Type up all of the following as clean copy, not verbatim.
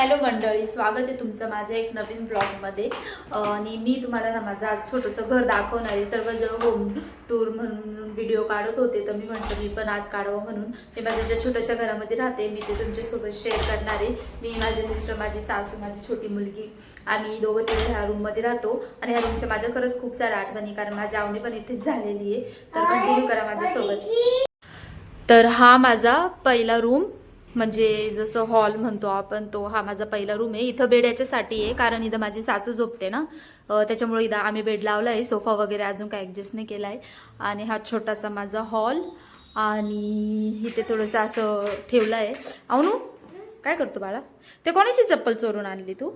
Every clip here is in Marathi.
हॅलो मंडळी, स्वागत आहे तुमचं माझ्या एक नवीन ब्लॉगमध्ये. आणि मी तुम्हाला ना माझं छोटंसं घर दाखवणार आहे. सर्वजण होम टूर म्हणून व्हिडिओ काढत होते, तर मी म्हटलं मी पण आज काढावं म्हणून मी माझ्या ज्या छोट्याशा घरामध्ये राहते मी ते तुमच्यासोबत शेअर करणार आहे. मी, माझे मिस्टर, माझी सासू, माझी छोटी मुलगी, आम्ही दोघं तिथे ह्या रूममध्ये राहतो. आणि ह्या रूमच्या माझ्या खरंच खूप साऱ्या आठवणी, कारण माझी आवणी पण इथेच झालेली आहे. तर कंटिन्यू करा माझ्यासोबत. तर हा माझा पहिला रूम, म्हणजे जसं हॉल म्हणतो आपण, तो हा माझा पहिला रूम आहे. इथं बेड याच्यासाठी आहे कारण इथं माझी सासू झोपते ना, त्याच्यामुळे इथं आम्ही बेड लावला आहे. सोफा वगैरे अजून काय ॲडजस्ट नाही केला आहे. आणि हा छोटासा माझा हॉल, आणि इथे थोडंसं असं ठेवलं आहे. अवनू काय करतो बाळा? ते कोणाची चप्पल चोरून आणली तू?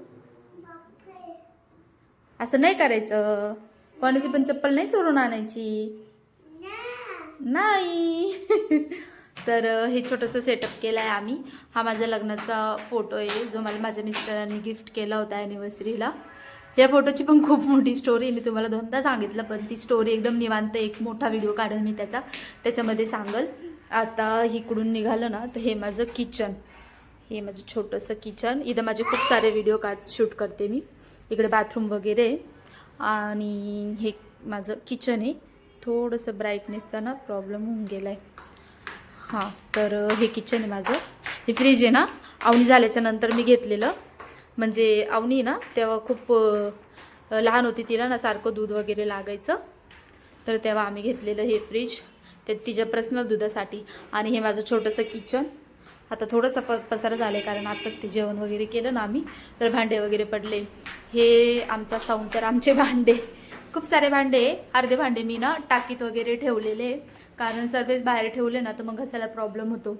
असं नाही करायचं, कोणाची पण चप्पल नाही चोरून आणायची नाही. तर हे छोटंसं सेटअप केलं आहे आम्ही. हा माझ्या लग्नाचा फोटो आहे, जो मला माझ्या मिस्टरांनी गिफ्ट केला होता ॲनिव्हर्सरीला. या फोटोची पण खूप मोठी स्टोरी, मी तुम्हाला दोनदा सांगितलं, पण ती स्टोरी एकदम निवांत एक मोठा व्हिडिओ काढेल मी त्याच्यामध्ये सांगल. आता इकडून निघालं ना, तर हे माझं किचन, हे माझं छोटंसं किचन. इथं माझे खूप सारे व्हिडिओ शूट करते मी. इकडे बाथरूम वगैरे, आणि हे माझं किचन आहे. थोडंसं ब्राईटनेसचा ना प्रॉब्लेम होऊन गेला आहे. हां, तर हे किचन आहे माझं. हे फ्रीज आहे ना, आवणी झाल्याच्या नंतर मी घेतलेलं. म्हणजे आवणी ना तेव्हा खूप लहान होती, तिला ना सारखं दूध वगैरे लागायचं, तर तेव्हा आम्ही घेतलेलं हे फ्रीज, ते तिच्या पर्सनल दुधासाठी. आणि हे माझं छोटंसं किचन. आता थोडंसं पसारा झालं आहे कारण आत्ताच ते जेवण वगैरे केलं ना आम्ही, तर भांडे वगैरे पडले. हे आमचा संसार, आमचे भांडे, खूप सारे भांडे. अर्धे भांडे मी ना टाकीत वगैरे ठेवलेले, कारण सर्वच बाहेर ठेवले ना तर मग घसायला प्रॉब्लेम होतो.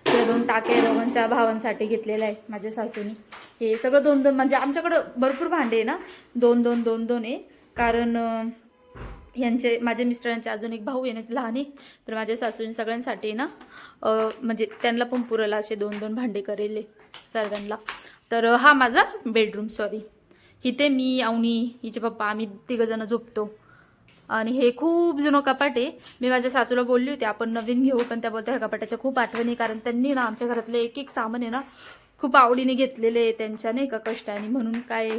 ते 2 टाके दोघांच्या भावांसाठी घेतलेलं आहे माझ्या सासूनी. हे सगळं 2-2, म्हणजे आमच्याकडं भरपूर भांडे आहे ना, 2-2 आहे. कारण यांचे, माझ्या मिस्टरांचे अजून एक भाऊ आहे ना, लहान आहे, तर माझ्या सासूने सगळ्यांसाठी ना म्हणजे त्यांना पण पुरला असे 2-2 भांडे करेले सर्वांना. तर हा माझा बेडरूम, सॉरी, इथे मी, आवनी, हिचे पप्पा, आम्ही 3 जण झोपतो. आणि हे खूप जुनं कपाट आहे. मी माझ्या सासूला बोलली होती आपण नवीन घेऊ, पण त्या बोलत्या ह्या कपाटाच्या खूप आठवणी, कारण त्यांनी ना आमच्या घरातले एक सामान आहे ना खूप आवडीने घेतलेले आहे त्यांच्या, नाही का, कष्टाने. म्हणून काय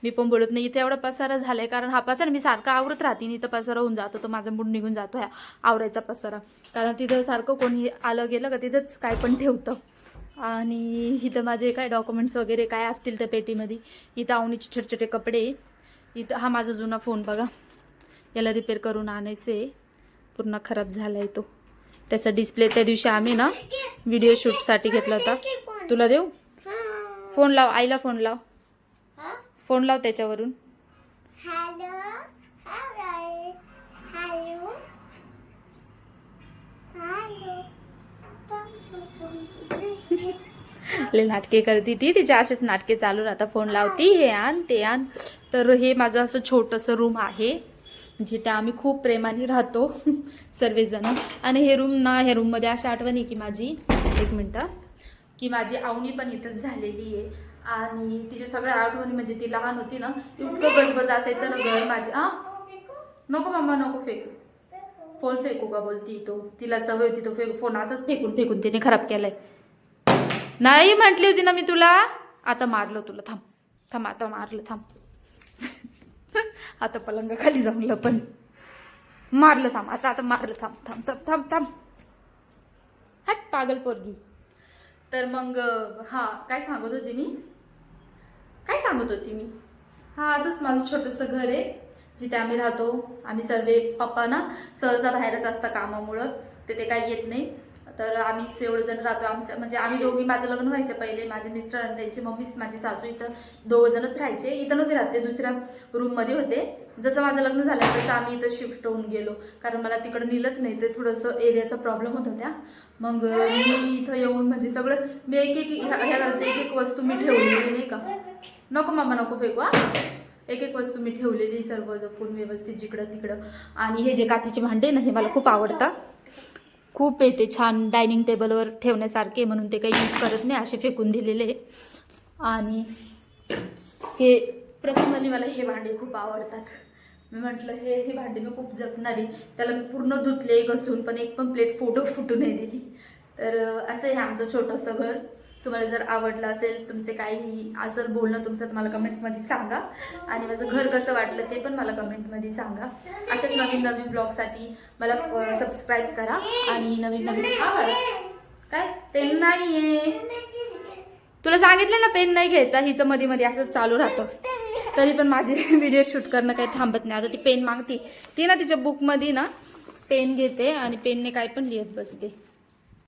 मी पण बोलत नाही. इथे एवढा पसारा झालाय, कारण हा पसारा मी सारखा आवरत राहते, इथं पसारा होऊन जातो, तो माझा मूड निघून जातो ह्या आवरायचा पसारा. कारण तिथं सारखं कोणी आलं गेलं का तिथंच काय पण ठेवतं. आणि इथं माझे काय डॉक्युमेंट्स वगैरे काय असतील त्या पेटीमध्ये. इथं आवणीचे छोटे छोटे कपडे. इथं हा माझा जुना फोन बघा, याला रिपेअर करून आणायचे, पूर्ण खराब झाला आहे तो. त्याचा डिस्प्ले त्या दिवशी आम्ही ना व्हिडिओ शूटसाठी घेतला होता. तुला देऊ? फोन लाव, आईला फोन लाव, फोन लाव त्याच्यावरून. ले नाटके करती ती, तिचे असेच नाटके चालू राहता, फोन लावती, हे आण ते आण. तर हे माझं असं छोटंसं रूम आहे, जिथे आम्ही खूप प्रेमाने राहतो सर्वजण. आणि हे रूम ना, ह्या रूममध्ये अशा आठवणी की माझी, एक मिनटं, की माझी आवणी पण इथंच झालेली आहे. आणि तिच्या सगळ्या आठवणी, म्हणजे ती लहान होती ना, इतकं गजबज असायचं ना घर माझे. नको मम्मा, नको फेकू, फोन फेकू का बोलती तो, तिला सवय होती तो फोन असंच फेकून फेकून तिने खराब केलाय. नाही म्हटली होती ना मी तुला, आता मारलं तुला, थांब थांब, आता मारलं, थांब. आता पलंगाखाली जाऊन लपन, मारलं, थांब, आता मारलं, थांब थांब थांब थांब थांब, हट पागल पोरगी. तर मग हा, काय सांगत होती मी, हा असंच माझं छोटंसं घर आहे जिथे आम्ही राहतो. आम्ही सर्व, पप्पा ना सहसा बाहेरच असतं कामामुळं, ते काही येत नाही. तर आम्हीच एवढं जण राहतो. आमच्या, म्हणजे आम्ही दोघी, माझं लग्न व्हायच्या पहिले माझे मिस्टर आणि त्यांची मम्मी, माझी सासू इथं 2 जणच राहायचे. इथं नव्हते राहते, दुसऱ्या रूममध्ये होते. जसं माझं लग्न झालं तसं आम्ही इथं शिफ्ट होऊन गेलो, कारण मला तिकडं नेलंच नाही, ते थोडंसं एरियाचा प्रॉब्लेम होत होत्या. मग मी इथं येऊन, म्हणजे सगळं मी ह्या घरातली एक वस्तू मी ठेवलेली, नाही का. नको मामा, नको फेकू, एक वस्तू मी ठेवलेली, सर्व जपून व्यवस्थित जिकडं तिकडं. आणि हे जे काचेचे भांडे ना, हे मला खूप आवडतात, खूप येते छान, डायनिंग टेबलवर ठेवण्यासारखे, म्हणून ते काही यूज करत नाही, असे फेकून दिलेले. आणि हे पर्सनली मला हे भांडे खूप आवडतात. मी म्हटलं हे भांडे मी खूप जपणार आहे. त्याला मी पूर्ण धुतले, घसून, पण एक पण प्लेट फुटू नाही दिली. तर असं आहे आमचं छोटंसं घर. तुम्हाला जर आवडलं असेल, तुमचे काही असेल बोलणं तुमचं, तर मला कमेंटमध्ये सांगा. आणि माझं घर कसं वाटलं ते पण मला कमेंटमध्ये सांगा. अशाच नवीन नवीन ब्लॉगसाठी मला सबस्क्राईब करा. आणि नवीन नवीन काय पेन नाही आहे, तुला सांगितलं ना पेन नाही घ्यायचा. हिचं मध्ये मध्ये असंच चालू राहतं. तरी पण माझे व्हिडिओ शूट करणं काही थांबत नाही. आता ती पेन मागते. ती ना तिच्या बुकमध्ये ना पेन घेते आणि पेनने काय पण लिहित बसते.